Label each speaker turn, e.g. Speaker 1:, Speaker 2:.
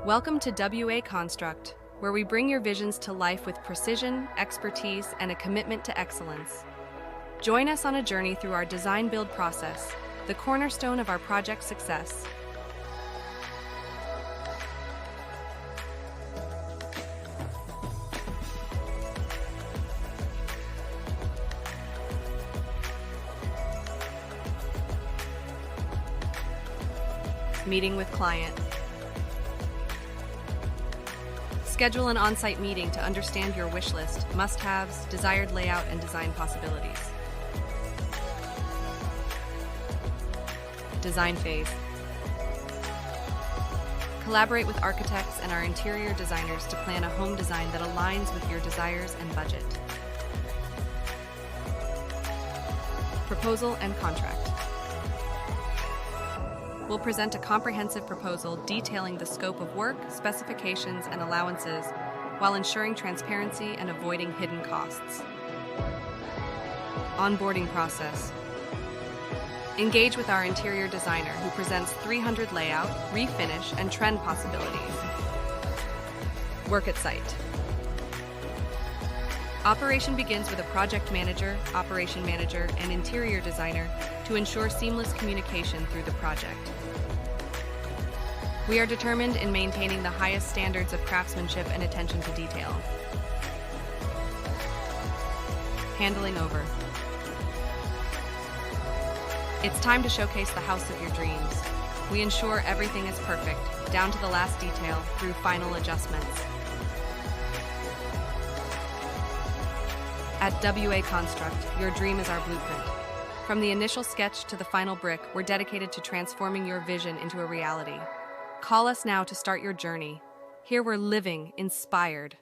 Speaker 1: Welcome to WA Construct, where we bring your visions to life with precision, expertise, and a commitment to excellence. Join us on a journey through our design-build process, the cornerstone of our project success. Meeting with client. Schedule an on-site meeting to understand your wish list, must-haves, desired layout, and design possibilities. Design phase. Collaborate with architects and our interior designers to plan a home design that aligns with your desires and budget. Proposal and contract. We'll present a comprehensive proposal detailing the scope of work, specifications, and allowances, while ensuring transparency and avoiding hidden costs. Onboarding process. Engage with our interior designer who presents 300 layout, refinish, and trend possibilities. Work at site. Operation begins with a project manager, operation manager, and interior designer to ensure seamless communication through the project. We are determined in maintaining the highest standards of craftsmanship and attention to detail. Handling over. It's time to showcase the house of your dreams. We ensure everything is perfect, down to the last detail, through final adjustments. At WA Construct, your dream is our blueprint. From the initial sketch to the final brick, we're dedicated to transforming your vision into a reality. Call us now to start your journey. Here we're living inspired.